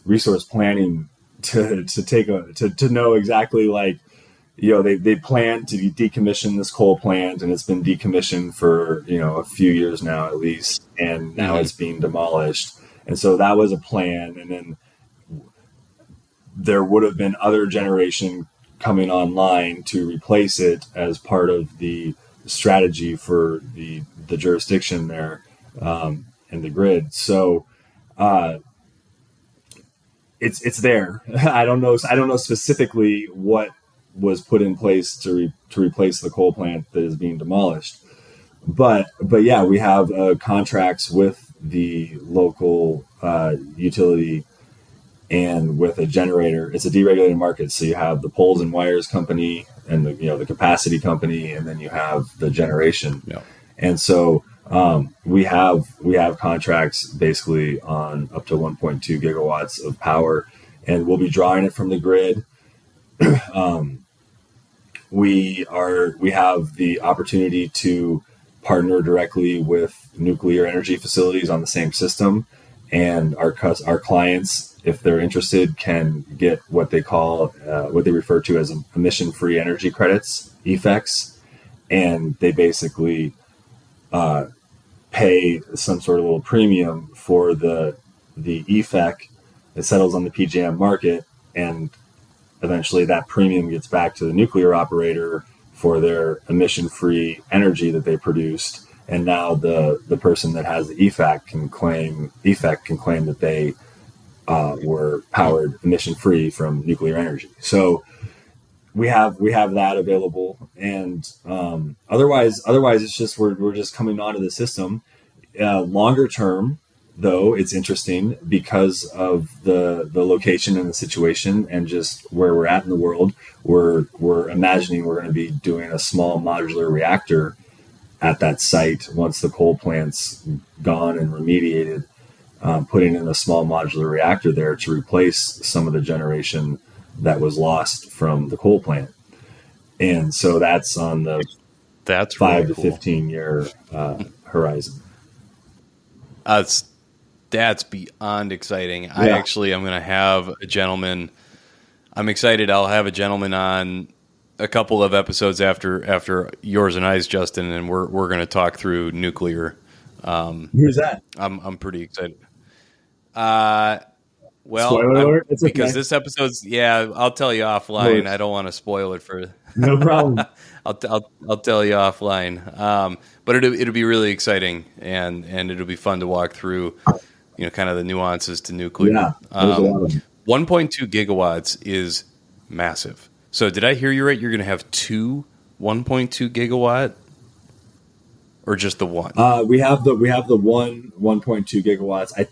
resource planning to know exactly they plan to decommission this coal plant, and it's been decommissioned for a few years now at least, and now it's being demolished. And so that was a plan, and then there would have been other generation coming online to replace it as part of the strategy for the jurisdiction there and the grid. So it's there. I don't know specifically what was put in place to replace the coal plant that is being demolished, but yeah, we have contracts with the local utility and with a generator. It's a deregulated market, so you have the poles and wires company and the capacity company, and then you have the generation. Yeah. And so we have contracts basically on up to 1.2 gigawatts of power, and we'll be drawing it from the grid. We have the opportunity to partner directly with nuclear energy facilities on the same system, and our clients, if they're interested, can get what they refer to as emission-free energy credits, EFECs, and they basically pay some sort of little premium for the EFEC. It settles on the PJM market, and eventually that premium gets back to the nuclear operator for their emission-free energy that they produced. And now the person that has the EFEC can claim that they were powered emission-free from nuclear energy. So we have that available, and otherwise it's just we're just coming onto the system. Longer term, though, it's interesting because of the location and the situation and just where we're at in the world. We're imagining we're going to be doing a small modular reactor at that site once the coal plant's gone and remediated, putting in a small modular reactor there to replace some of the generation that was lost from the coal plant. And so that's on the 5 really to cool. 15 year horizon. That's beyond exciting. Yeah. I'm going to have a gentleman. I'm excited. I'll have a gentleman on a couple of episodes after yours and I's, Justin, and we're going to talk through nuclear. Who's that? I'm pretty excited. Well, Spoiler alert? It's because okay. this episode's, I'll tell you offline. I don't want to spoil it for. No problem. I'll tell you offline. But it'll be really exciting, and it'll be fun to walk through, kind of the nuances to nuclear. Yeah, there's a lot of them. 1.2 gigawatts is massive. So did I hear you right? You're going to have 2 1.2 gigawatt, or just the one? We have the 1.2 gigawatts. I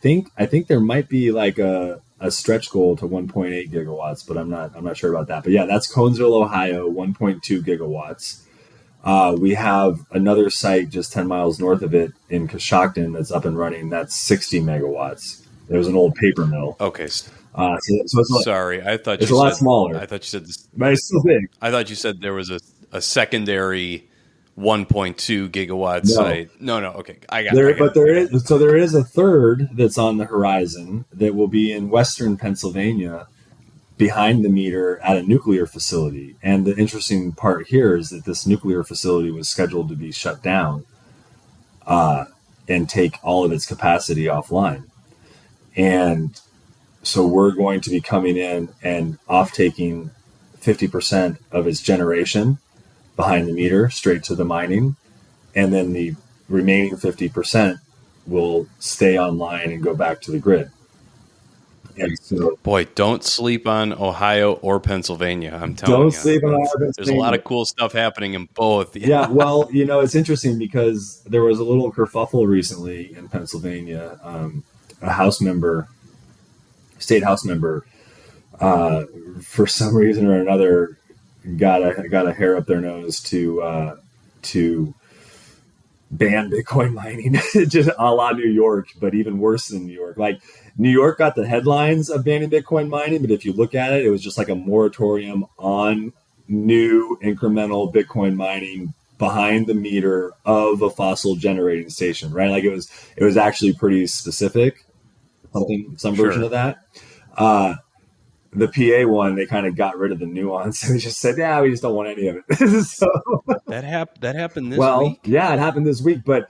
think there might be like a stretch goal to 1.8 gigawatts, but I'm not sure about that. But yeah, that's Conesville, Ohio, 1.2 gigawatts. We have another site just 10 miles north of it in Coshocton that's up and running. That's 60 megawatts. There was an old paper mill. Okay. So it's Sorry, I thought it's you a lot said, smaller. I thought you said this, But it's still big. I thought you said there was a secondary 1.2 gigawatt No. site. No. Okay, There is a third that's on the horizon that will be in western Pennsylvania, behind the meter at a nuclear facility. And the interesting part here is that this nuclear facility was scheduled to be shut down and take all of its capacity offline. And so we're going to be coming in and off-taking 50% of its generation behind the meter straight to the mining. And then the remaining 50% will stay online and go back to the grid. And so, boy, don't sleep on Ohio or Pennsylvania. I'm telling you. Don't sleep on Ohio or There's a Pennsylvania. lot of cool stuff happening in both. Yeah, well, it's interesting because there was a little kerfuffle recently in Pennsylvania. A state house member, for some reason or another, got a hair up their nose to ban Bitcoin mining, just a la New York, but even worse than New York. Like New York got the headlines of banning Bitcoin mining, but if you look at it, it was just like a moratorium on new incremental Bitcoin mining behind the meter of a fossil generating station, right? Like it was actually pretty specific, some version of that. The PA one, they kind of got rid of the nuance. They just said, "Yeah, we just don't want any of it." So that happened this week. Yeah, it happened this week. But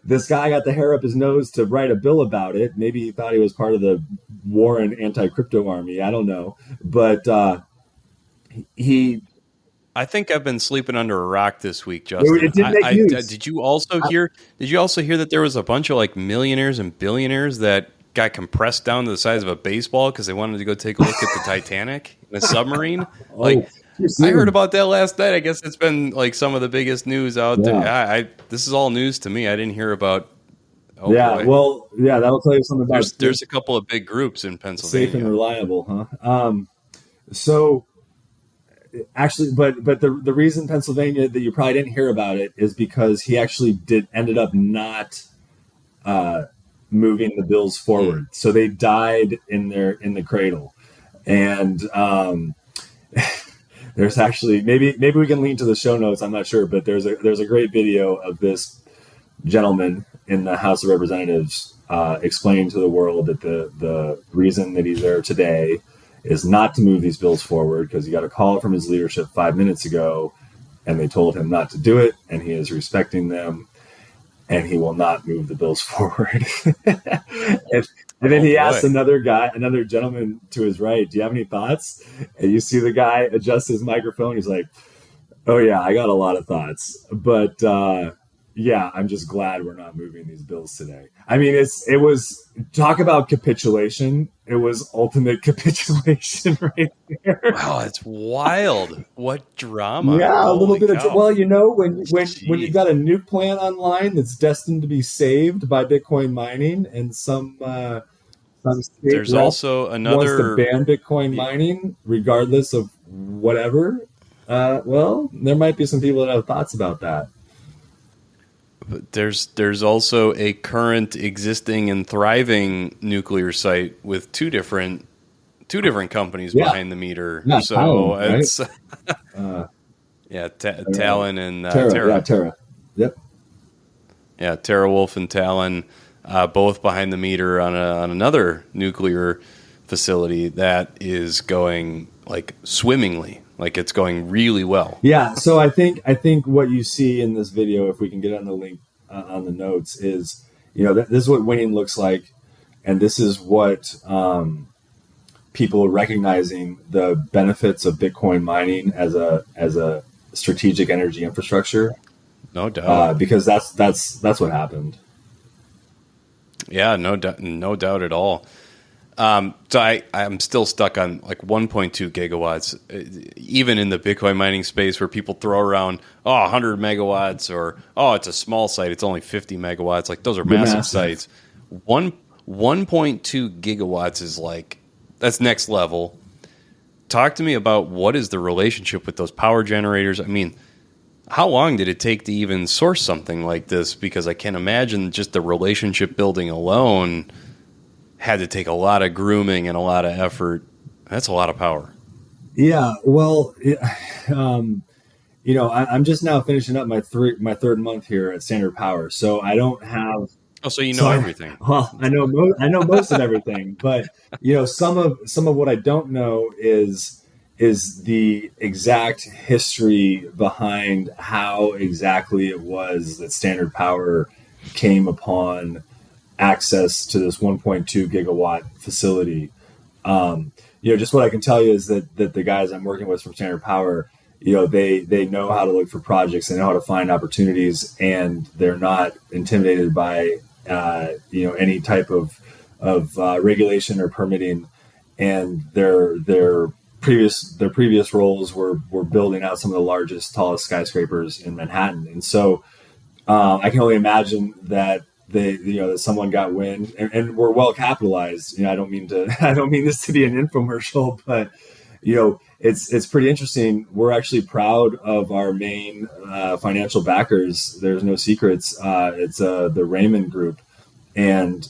this guy got the hair up his nose to write a bill about it. Maybe he thought he was part of the Warren anti-crypto army. I don't know. But I think I've been sleeping under a rock this week, Justin. It did make news. Did you also hear that there was a bunch of like millionaires and billionaires that got compressed down to the size of a baseball because they wanted to go take a look at the Titanic in a submarine? I heard about that last night. I guess it's been like some of the biggest news out there. This is all news to me. I didn't hear about. Boy. Well, that'll tell you something about. There's a couple of big groups in Pennsylvania. Safe and reliable, huh? So actually, but the reason Pennsylvania that you probably didn't hear about it is because he actually ended up not moving the bills forward. So they died in the cradle. And there's actually maybe we can link to the show notes. I'm not sure, but there's a great video of this gentleman in the House of Representatives explaining to the world that the reason that he's there today is not to move these bills forward because he got a call from his leadership 5 minutes ago and they told him not to do it, and he is respecting them. And he will not move the bills forward. and then he asked another gentleman to his right, "Do you have any thoughts?" And you see the guy adjust his microphone. He's like, "Oh yeah, I got a lot of thoughts, but I'm just glad we're not moving these bills today." I mean, it was talk about capitulation. It was ultimate capitulation right there. Wow, it's wild. What drama. Yeah, a little bit of, when you've got a nuke plant online that's destined to be saved by Bitcoin mining, and some state there's also another wants to ban Bitcoin mining regardless of whatever. There might be some people that have thoughts about that. But there's also a current existing and thriving nuclear site with two different companies behind the meter. Not so Talon, it's Talon and Terra. Yeah, Terra. Yep. Yeah, TerraWolf and Talon, both behind the meter on another nuclear facility that is going like swimmingly. Like it's going really well. Yeah. So I think what you see in this video, if we can get on the link on the notes, is this is what winning looks like, and this is what people recognizing the benefits of Bitcoin mining as a strategic energy infrastructure. No doubt, because that's what happened. Yeah, no doubt at all. So I'm still stuck on like 1.2 gigawatts, even in the Bitcoin mining space where people throw around, 100 megawatts or, it's a small site. It's only 50 megawatts. Like those are massive sites. 1.2 gigawatts is like, that's next level. Talk to me about what is the relationship with those power generators. I mean, how long did it take to even source something like this? Because I can imagine just the relationship building alone had to take a lot of grooming and a lot of effort. That's a lot of power. Yeah, well, I'm just now finishing up my third month here at Standard Power, so I don't have. Oh, so you know everything. I know most of everything, but some of what I don't know is the exact history behind how exactly it was that Standard Power came upon access to this 1.2 gigawatt facility. Just what I can tell you is that the guys I'm working with from Standard Power, they know how to look for projects, they know how to find opportunities, and they're not intimidated by any type of regulation or permitting. And their previous roles were building out some of the largest, tallest skyscrapers in Manhattan. And so I can only imagine that that someone got wind and we're well capitalized. I don't mean this to be an infomercial, but it's pretty interesting. We're actually proud of our main financial backers. There's no secrets. It's the Raymond Group, and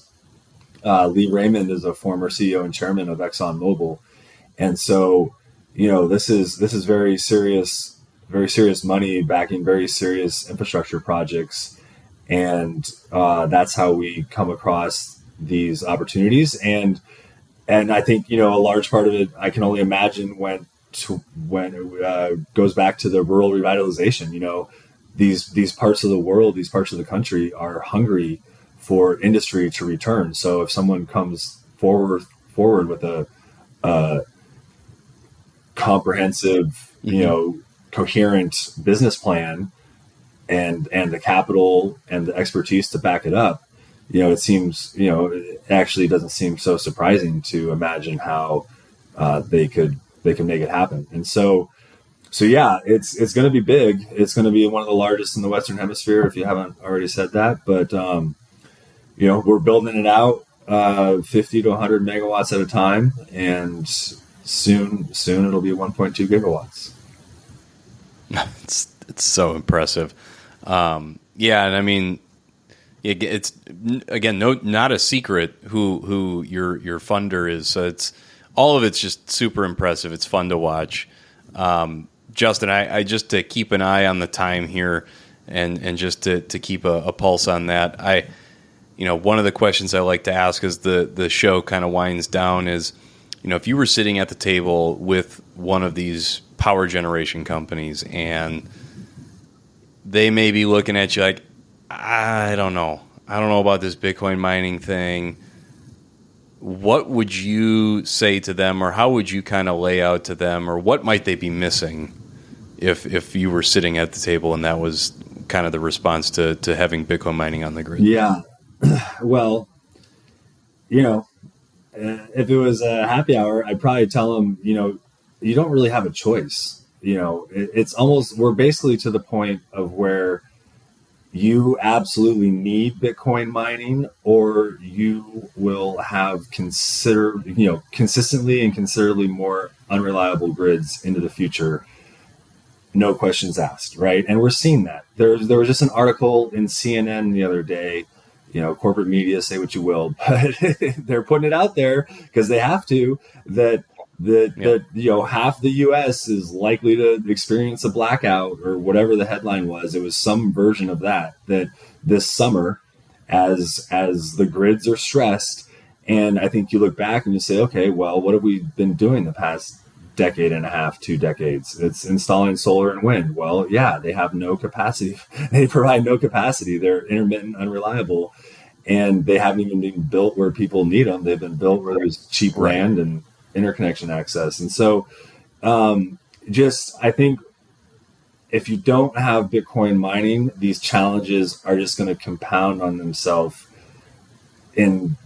Lee Raymond is a former CEO and chairman of ExxonMobil, and so this is very serious money backing very serious infrastructure projects. And that's how we come across these opportunities. And I think, a large part of it, I can only imagine when it goes back to the rural revitalization. These parts of the world, these parts of the country are hungry for industry to return. So if someone comes forward with a comprehensive, coherent business plan, and the capital and the expertise to back it up, it seems, it actually doesn't seem so surprising to imagine how they can make it happen. And so yeah, it's going to be big. It's going to be one of the largest in the Western Hemisphere, if you haven't already said that. But we're building it out 50 to 100 megawatts at a time, and soon it'll be 1.2 gigawatts. It's so impressive. And I mean, it's again, not a secret who your funder is. So all of it's just super impressive. It's fun to watch. Justin, I just to keep an eye on the time here and just to keep a pulse on that. One of the questions I like to ask as the show kind of winds down is, if you were sitting at the table with one of these power generation companies and they may be looking at you like, I don't know about this Bitcoin mining thing. What would you say to them, or how would you kind of lay out to them, or what might they be missing if you were sitting at the table and that was kind of the response to having Bitcoin mining on the grid? Yeah. Well, if it was a happy hour, I'd probably tell them, you don't really have a choice. It's almost, we're basically to the point of where you absolutely need Bitcoin mining, or you will have consistently and considerably more unreliable grids into the future. No questions asked, right? And we're seeing that. There was just an article in CNN the other day. Corporate media, say what you will, but they're putting it out there because they have to, that half the U.S. is likely to experience a blackout, or whatever the headline was. It was some version of that this summer, as the grids are stressed. And I think you look back and you say, okay, well, what have we been doing the past decade and a half, 2 decades? It's installing solar and wind. Well, yeah, they have no capacity. They provide no capacity. They're intermittent, unreliable, and they haven't even been built where people need them. They've been built where there's cheap land and interconnection access. And so I think if you don't have Bitcoin mining, these challenges are just going to compound on themselves in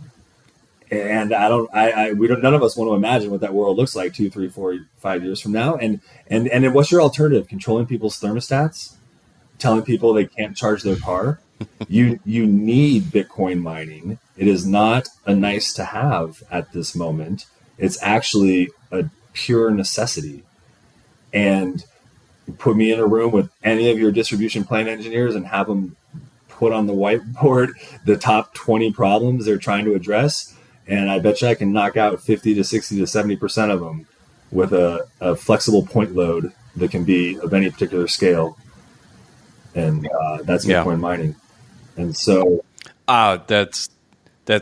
And none of us want to imagine what that world looks like 2, 3, 4, 5 years from now. And then what's your alternative? Controlling people's thermostats, telling people they can't charge their car. You need Bitcoin mining. It is not a nice to have at this moment. It's actually a pure necessity. And put me in a room with any of your distribution plan engineers and have them put on the whiteboard the top 20 problems they're trying to address. And I bet you I can knock out 50 to 60 to 70% of them with a flexible point load that can be of any particular scale. And that's Bitcoin mining. And so, that's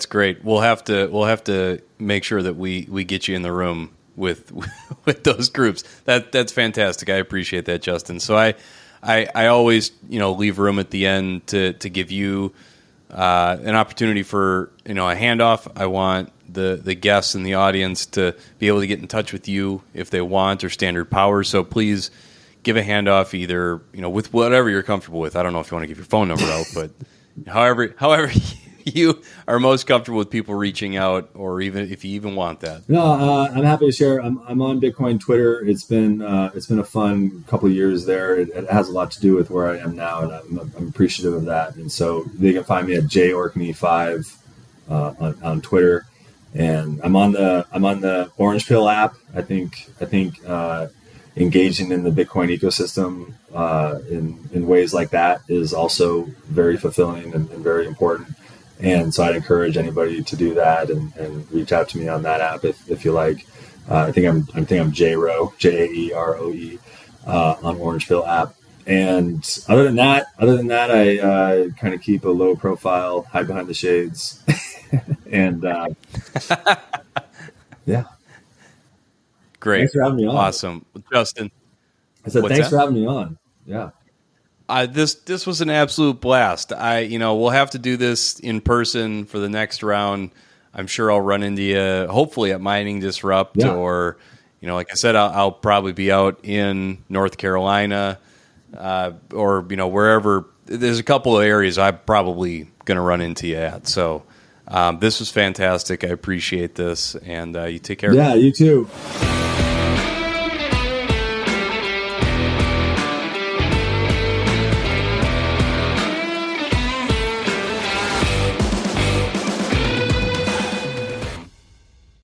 great. We'll have to make sure that we get you in the room with those groups. That's fantastic. I appreciate that, Justin. So I always leave room at the end to give you an opportunity for a handoff. I want the guests in the audience to be able to get in touch with you if they want, or Standard Power. So please give a handoff either with whatever you're comfortable with. I don't know if you want to give your phone number out, but however you are most comfortable with people reaching out, or even if you even want that. No, I'm happy to share. I'm on Bitcoin Twitter. It's been a fun couple of years there. It has a lot to do with where I am now, and I'm appreciative of that. And so they can find me at jorkney5 on Twitter, and I'm on the Orange Pill app. I think engaging in the Bitcoin ecosystem in ways like that is also very fulfilling and very important. And so I'd encourage anybody to do that and reach out to me on that app if you like. I think I'm Jaeroe, Jaeroe, on Orange Pill app. And other than that, I kind of keep a low profile, hide behind the shades, and yeah. Great. Thanks for having me on. Awesome, Justin. I said thanks for having me on. Yeah. This was an absolute blast. We'll have to do this in person for the next round. I'm sure I'll run into you, hopefully at Mining Disrupt, or, like I said, I'll probably be out in North Carolina, or, wherever. There's a couple of areas I'm probably going to run into you at. So this was fantastic. I appreciate this, and you take care. Yeah, you too.